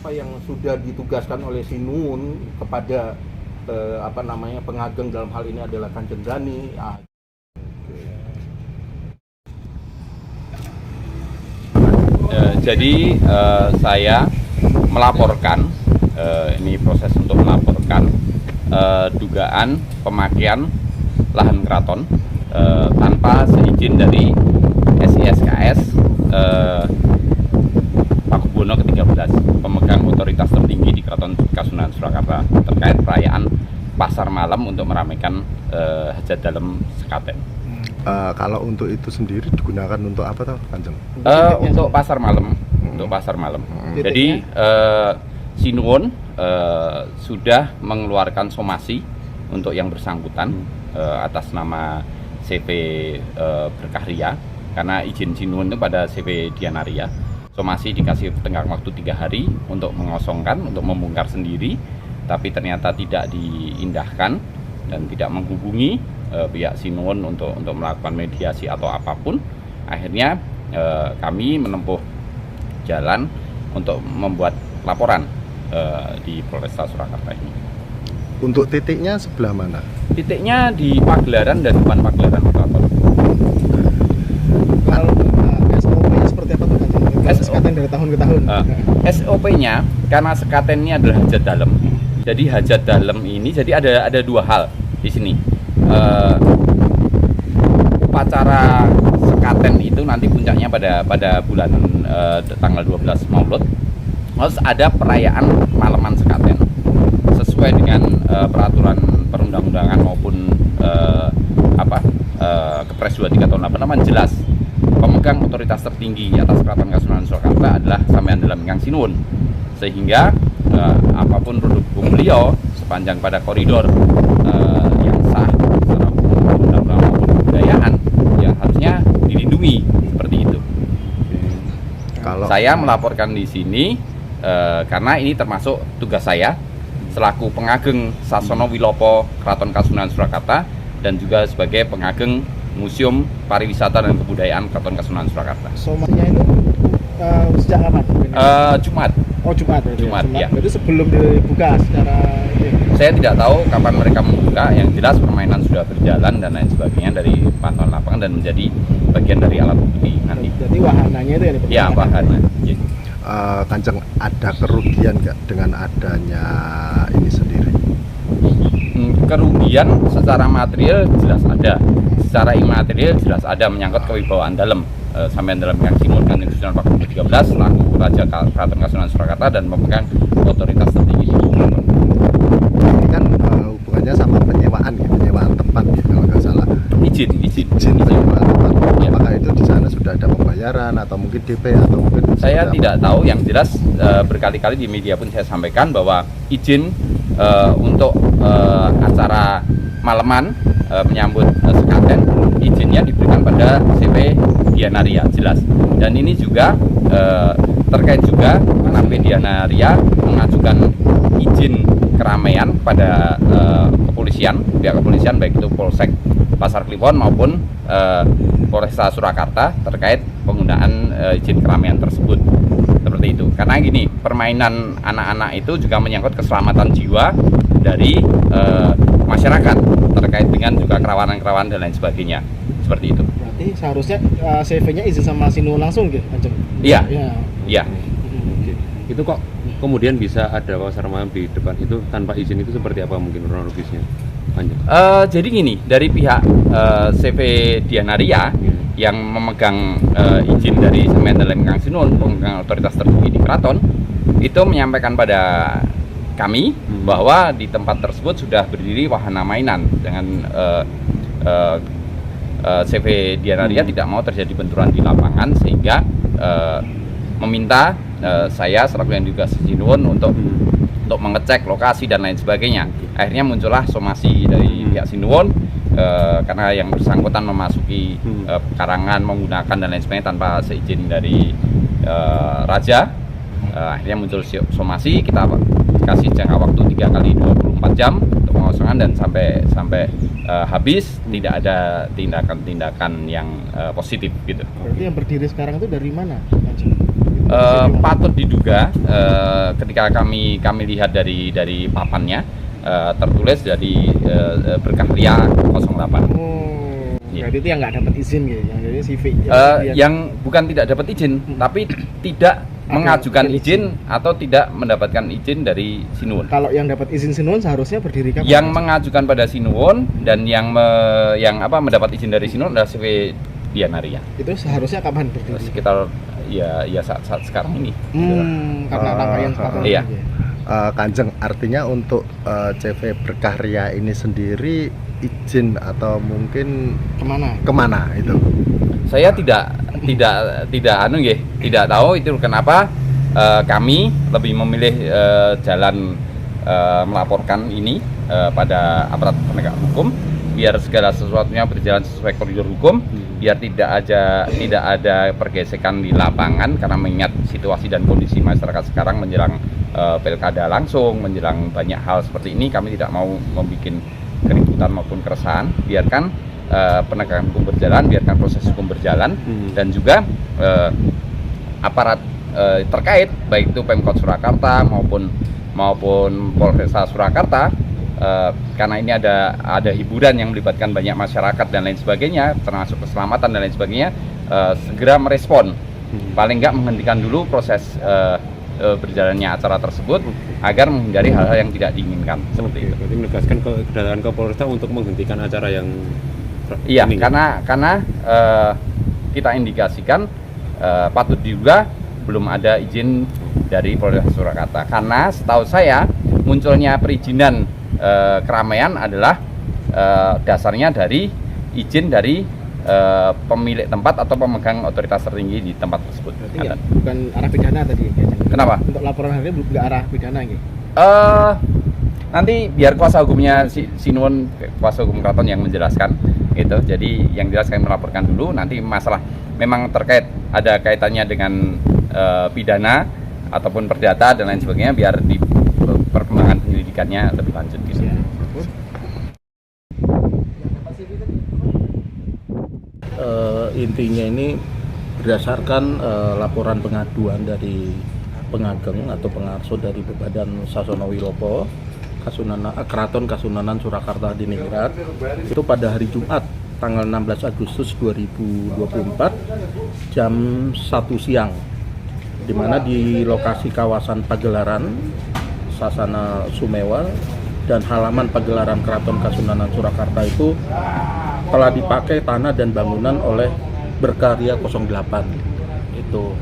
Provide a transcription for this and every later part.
apa yang sudah ditugaskan oleh Sinuun kepada pengageng dalam hal ini adalah Kanjeng Dani. Jadi saya melaporkan, ini proses untuk melaporkan dugaan pemakaian lahan keraton tanpa seizin dari SISKS Pakubuwono ke-13, pemegang otoritas tertinggi di Keraton Kasunanan Surakarta, terkait perayaan pasar malam untuk meramaikan hajat dalam sekaten. Kalau untuk itu sendiri digunakan untuk apa toh, Kanjeng? Untuk pasar malam, untuk pasar malam. Jadi Sinuun sudah mengeluarkan somasi untuk yang bersangkutan atas nama CV Berkahria, karena izin Sinuun itu pada CV Dianaria. Somasi dikasih tenggang waktu 3 hari untuk mengosongkan, untuk membongkar sendiri, tapi ternyata tidak diindahkan dan tidak menghubungi pihak Sinuun untuk melakukan mediasi atau apapun. Akhirnya kami menempuh jalan untuk membuat laporan di Polresta Surakarta ini. Untuk titiknya sebelah mana? Titiknya di Pagelaran dan depan Pagelaran Keraton. Kalau SOP-nya seperti apa tuh, Kanjeng? Sekaten dari tahun ke tahun. SOP-nya karena sekaten ini adalah hajat dalam. Jadi hajat dalam ini ada 2 hal di sini. Upacara sekaten itu nanti puncaknya pada bulan tanggal 12 Maulud. Harus ada perayaan malaman sekaten sesuai dengan peraturan perundang-undangan maupun Kepres 23 tahun 88 jelas pemegang otoritas tertinggi atas Keraton Kasunanan Surakarta adalah Sampeyan Dalam Ingkang Sinuun, sehingga apapun produk hukum beliau sepanjang pada koridor yang sah secara undang-undang maupun kebudayaan ya harusnya dilindungi seperti itu. Kalau Saya melaporkan di sini karena ini termasuk tugas saya selaku pengageng Sasono Wilopo Keraton Kasunanan Surakarta dan juga sebagai pengageng Museum Pariwisata dan Kebudayaan Keraton Kasunanan Surakarta. Somasinya itu sejak kapan? Jumat. Oh, Jumat. Jumat, ya. Itu sebelum dibuka secara Saya tidak tahu kapan mereka membuka, yang jelas permainan sudah berjalan dan lain sebagainya dari pantauan lapangan dan menjadi bagian dari alat bukti nanti. Jadi wahananya itu yang Ya, wahana. Kanjeng, ada kerugian nggak dengan adanya ini sendiri? Kerugian secara material jelas ada, secara imaterial jelas ada, menyangkut kewibawaan dalam Sampeyan Dalam Ingkang Sinuun Kanjeng Sunan Pakubuwono ke-13 selaku Raja Keraton Kasunanan Surakarta dan memegang otoritas tertinggi di Keraton. Ini kan hubungannya sama penyewaan tempat gitu, kalau nggak salah. Izin. Penyewaan tempat. Ya. Apakah itu di sana sudah ada pembayaran atau mungkin DP atau mungkin Saya tidak tahu, yang jelas berkali-kali di media pun saya sampaikan bahwa izin untuk acara malaman menyambut sekaten, izinnya diberikan pada CV Dianaria jelas. Dan ini juga terkait juga karena Dianaria mengajukan izin keramaian pada pihak kepolisian baik itu Polsek Pasar Kliwon maupun Polresta Surakarta terkait penggunaan izin keramaian tersebut. Seperti itu. Karena gini, permainan anak-anak itu juga menyangkut keselamatan jiwa dari masyarakat terkait dengan juga kerawanan-kerawanan dan lain sebagainya. Seperti itu. berarti seharusnya CV-nya izin sama Sinuun langsung gitu, Kanjeng? Iya. Iya. Itu kok kemudian bisa ada pasar malam di depan itu tanpa izin, itu seperti apa mungkin kronologisnya, Kanjeng? Jadi gini, dari pihak CV Dianaria yang memegang izin dari Sampeyan Dalam Ingkang Sinuun, pemegang otoritas tertinggi di Keraton, itu menyampaikan pada kami bahwa di tempat tersebut sudah berdiri wahana mainan dengan CV Dianaria tidak mau terjadi benturan di lapangan, sehingga meminta saya selaku yang juga Sinuun untuk mengecek lokasi dan lain sebagainya. Akhirnya muncullah somasi dari pihak Sinuun karena yang bersangkutan memasuki pekarangan menggunakan dan lain sebagainya tanpa seizin dari Raja. Akhirnya muncul somasi, kita kasih jangka waktu 3 kali 24 jam untuk pengosongan dan sampai habis tidak ada tindakan-tindakan yang positif gitu. Berarti yang berdiri sekarang itu dari mana, Kanjeng? Patut diduga ketika kami lihat dari papannya tertulis dari berkah Ria 08. Berarti itu yang nggak dapat izin gitu, yang jadi CV. Yang bukan tidak dapat izin, tapi tidak mengajukan izin atau tidak mendapatkan izin dari Sinuwun. Kalau yang dapat izin Sinuwun seharusnya berdiri kapan? Yang mengajukan pada Sinuwun dan yang mendapat izin dari Sinuwun adalah CV Diana Ria. Itu seharusnya kapan berdiri? Sekitar ya saat sekarang ini. Karena rangkaian sekarang. Iya. Kanjeng, artinya untuk CV Berkarya ini sendiri izin atau mungkin kemana itu? Saya tidak tahu itu kenapa kami lebih memilih jalan melaporkan ini pada aparat penegak hukum biar segala sesuatunya berjalan sesuai koridor hukum, biar tidak ada pergesekan di lapangan karena mengingat situasi dan kondisi masyarakat sekarang menjelang pilkada langsung, menjelang banyak hal seperti ini, kami tidak mau membuat keributan maupun keresahan. Biarkan penegakan hukum berjalan, biarkan proses hukum berjalan, dan juga aparat terkait baik itu Pemkot Surakarta maupun Polresta Surakarta, karena ini ada hiburan yang melibatkan banyak masyarakat dan lain sebagainya, termasuk keselamatan dan lain sebagainya, segera merespon, paling nggak menghentikan dulu proses berjalannya acara tersebut agar menghindari hal-hal yang tidak diinginkan seperti itu. Berarti menegaskan kedatangan ke Polresta untuk menghentikan acara yang iya, karena kita indikasikan patut diduga belum ada izin dari Polresta Surakarta. Karena setahu saya munculnya perizinan keramaian adalah dasarnya dari izin dari pemilik tempat atau pemegang otoritas tertinggi di tempat tersebut. Berarti ya, bukan arah pidana tadi. Kenapa? Untuk laporan hari ini nggak arah pidana gitu. Nanti biar kuasa hukumnya Sinuwun, kuasa hukum keraton yang menjelaskan gitu. Jadi yang jelas kami melaporkan dulu, nanti masalah memang terkait ada kaitannya dengan pidana ataupun perdata dan lain sebagainya, biar di perkembangan penyelidikannya lebih lanjut gitu. Intinya ini berdasarkan laporan pengaduan dari pengageng atau pengarso dari Badan Sasono Wilopo Keraton Kasunanan Surakarta Diningrat itu pada hari Jumat tanggal 16 Agustus 2024 jam 1 siang, di mana di lokasi kawasan Pagelaran Sasana Sumewa dan halaman Pagelaran Keraton Kasunanan Surakarta itu telah dipakai tanah dan bangunan oleh Berkarya 08 itu.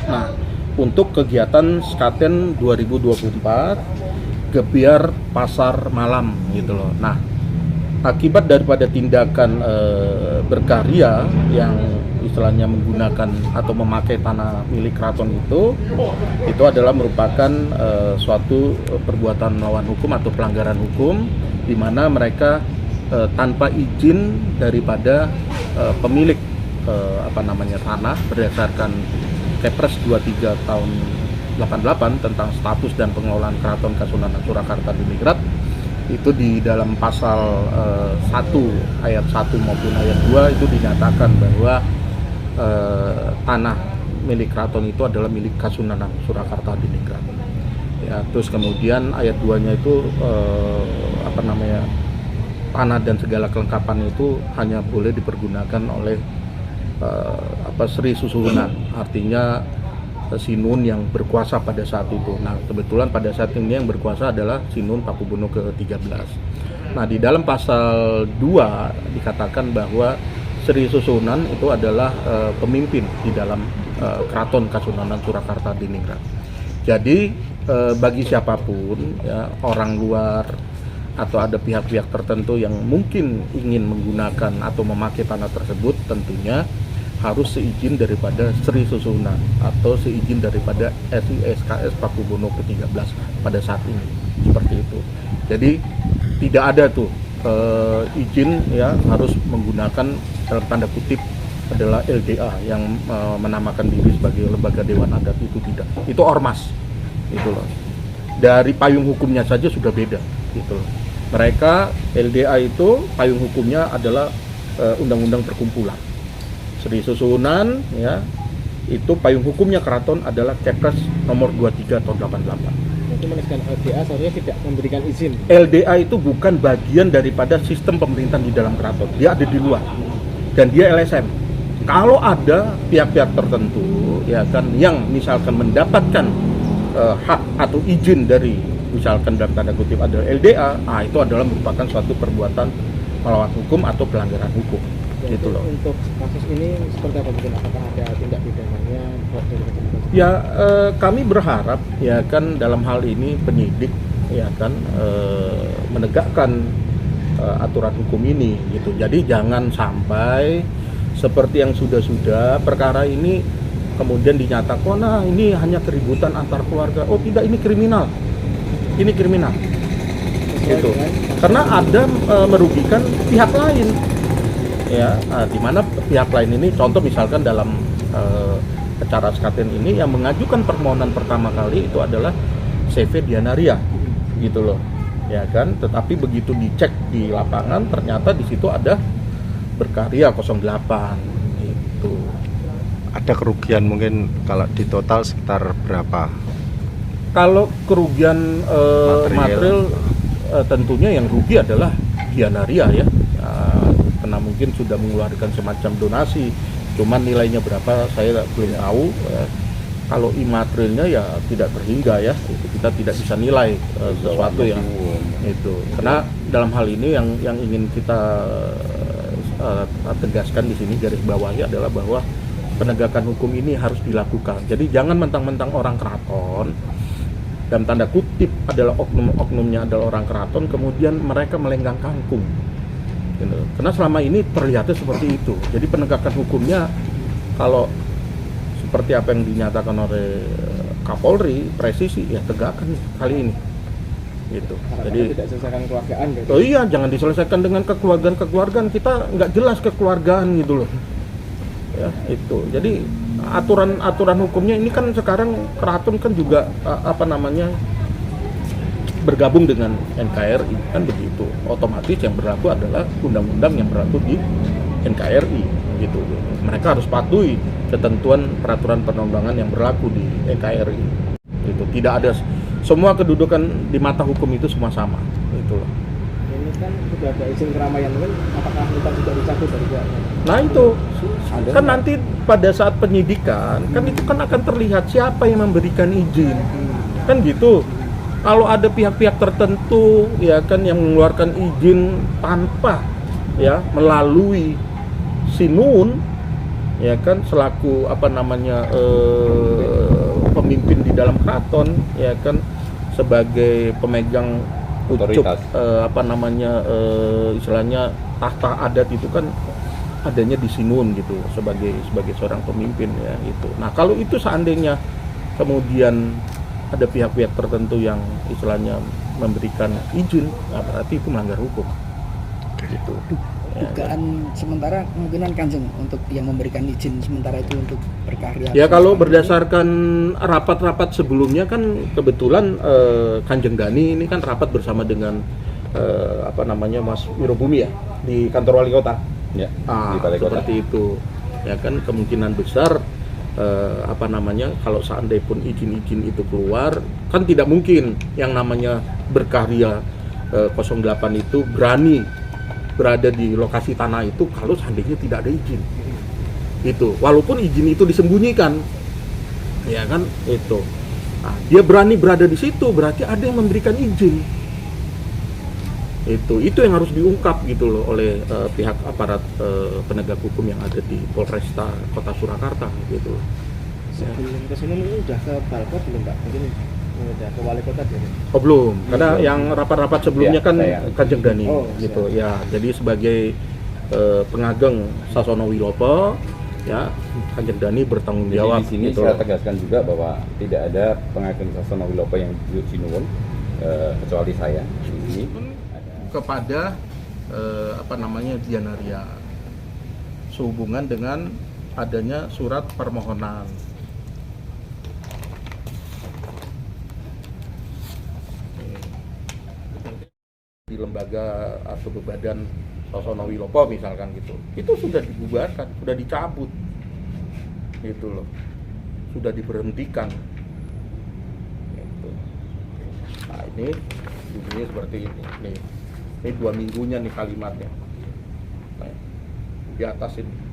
Nah, untuk kegiatan Skaten 2024 gebiar pasar malam gitu loh. Nah, akibat daripada tindakan Berkarya yang istilahnya menggunakan atau memakai tanah milik keraton itu adalah merupakan suatu perbuatan melawan hukum atau pelanggaran hukum, di mana mereka tanpa izin daripada pemilik tanah berdasarkan Kepres 23 tahun 88 tentang status dan pengelolaan Keraton Kasunanan Surakarta Diningrat, itu di dalam pasal 1 ayat 1 maupun ayat 2 itu dinyatakan bahwa tanah milik keraton itu adalah milik Kasunanan Surakarta Diningrat. Ya, terus kemudian ayat 2-nya itu tanah dan segala kelengkapan itu hanya boleh dipergunakan oleh Sri Susuhunan, artinya Sinuwun yang berkuasa pada saat itu. Nah, kebetulan pada saat ini yang berkuasa adalah Sinuwun Pakubuwono ke-13. Nah, di dalam pasal 2 dikatakan bahwa Sri Susuhunan itu adalah pemimpin di dalam Keraton Kasunanan Surakarta Diningrat. Jadi bagi siapapun, ya, orang luar atau ada pihak-pihak tertentu yang mungkin ingin menggunakan atau memakai tanah tersebut, tentunya harus seizin daripada Sri Susuhunan atau seizin daripada SISKS Pakubuwono ke-13 pada saat ini, seperti itu. Jadi tidak ada tuh izin, ya, harus menggunakan dalam tanda kutip adalah LDA yang menamakan diri sebagai lembaga Dewan Adat, itu tidak. Itu ormas, itu loh. Dari payung hukumnya saja sudah beda, gitu loh. Mereka LDA itu payung hukumnya adalah Undang-Undang Perkumpulan. Sri Susuhunan, ya, itu payung hukumnya keraton adalah Kepres nomor 23 tahun 88. Itu menegaskan LDA seharusnya tidak memberikan izin. LDA itu bukan bagian daripada sistem pemerintahan di dalam keraton, dia ada di luar dan dia LSM. Kalau ada pihak-pihak tertentu ya kan yang misalkan mendapatkan hak atau izin dari misalkan dalam tanda kutip adalah LDA, itu adalah merupakan suatu perbuatan melawan hukum atau pelanggaran hukum. Jadi Gitu loh. untuk kasus ini seperti apa mungkin, apakah ada tindak pidananya dari kejaksaan? Ya kami berharap ya kan dalam hal ini penyidik ya kan menegakkan aturan hukum ini gitu. Jadi jangan sampai seperti yang sudah-sudah perkara ini kemudian dinyatakan ini hanya keributan antar keluarga. Oh tidak, ini kriminal. Ini kriminal. Gitu. Karena ada merugikan pihak lain. Ya, di mana pihak lain ini contoh misalkan dalam acara Sekaten ini yang mengajukan permohonan pertama kali itu adalah CV Dianaria gitu loh. Ya kan, tetapi begitu dicek di lapangan ternyata di situ ada Berkarya 08 itu. Ada kerugian mungkin kalau di total sekitar berapa? Kalau kerugian material tentunya yang rugi adalah Dianaria ya. Karena mungkin sudah mengeluarkan semacam donasi, cuman nilainya berapa saya belum tahu. Kalau imaterialnya ya tidak terhingga ya, itu kita tidak bisa nilai sesuatu yang itu. Karena dalam hal ini yang ingin kita tegaskan di sini garis bawahi adalah bahwa penegakan hukum ini harus dilakukan. Jadi jangan mentang-mentang orang keraton dalam tanda kutip adalah oknum-oknumnya adalah orang keraton kemudian mereka melenggang kangkung. Gitu. Karena selama ini terlihatnya seperti itu. Jadi penegakan hukumnya kalau seperti apa yang dinyatakan oleh Kapolri presisi ya tegakkan kali ini. Gitu. Jadi tidak selesaikan keluargaan gitu. Oh iya, jangan diselesaikan dengan kekeluargaan. Kita nggak jelas kekeluargaan gitu loh. Ya, itu. Jadi aturan hukumnya ini kan sekarang keraton kan juga bergabung dengan NKRI kan begitu. Otomatis yang berlaku adalah undang-undang yang berlaku di NKRI gitu. Mereka harus patuhi ketentuan peraturan perundang-undangan yang berlaku di NKRI. Itu tidak ada semua kedudukan di mata hukum itu semua sama. Itu loh. Ini kan sudah ada izin keramaian, mungkin apakah kita juga dicabut dari pihaknya? Nah itu Ada kan nggak? nanti pada saat penyidikan kan itu kan akan terlihat siapa yang memberikan izin kan gitu. Kalau ada pihak-pihak tertentu ya kan yang mengeluarkan izin tanpa ya melalui Sinun ya kan selaku pemimpin di dalam keraton ya kan sebagai pemegang ucup Otoritas. istilahnya tahta adat itu kan adanya di Sinun gitu sebagai seorang pemimpin ya itu. Nah kalau itu seandainya kemudian ada pihak-pihak tertentu yang istilahnya memberikan izin, nah berarti itu melanggar hukum. Gitu. Ya, Dugaan sementara kemungkinan Kanjeng untuk yang memberikan izin sementara itu untuk berkarya. ya kalau berdasarkan rapat-rapat sebelumnya kan kebetulan Kanjeng Dani ini kan rapat bersama dengan Mas Wirobumi ya di kantor wali kota. Ya, di Balai Kota. Seperti itu. Ya kan kemungkinan besar kalau seandainya pun izin-izin itu keluar kan tidak mungkin yang namanya Berkarya 08 itu berani berada di lokasi tanah itu kalau seandainya tidak ada izin itu, walaupun izin itu disembunyikan ya kan itu. Nah, dia berani berada di situ berarti ada yang memberikan izin itu yang harus diungkap gitu loh oleh pihak aparat penegak hukum yang ada di Polresta Kota Surakarta gitu. Sebelum ke sini ini udah ke Balkot belum Pak? Mungkin udah ke wali kota jadi. Oh belum, karena yang rapat-rapat sebelumnya Ya, kan saya. Kanjeng Dani Oh, gitu ya. Jadi sebagai pengageng Sasono Wilopo ya Kanjeng Dani bertanggung Jadi jawab di sini gitu. saya tegaskan juga bahwa tidak ada pengageng Sasono Wilopo yang duduk Sinuwun kecuali saya di sini. Kepada Dianaria sehubungan dengan adanya surat permohonan. Di lembaga atau badan Sasono Wilopo misalkan gitu, itu sudah dibubarkan, sudah dicabut gitu loh. sudah diberhentikan. Gitu. Nah ini bunyinya seperti ini 2 minggunya nih kalimatnya. Nah, di atas ini.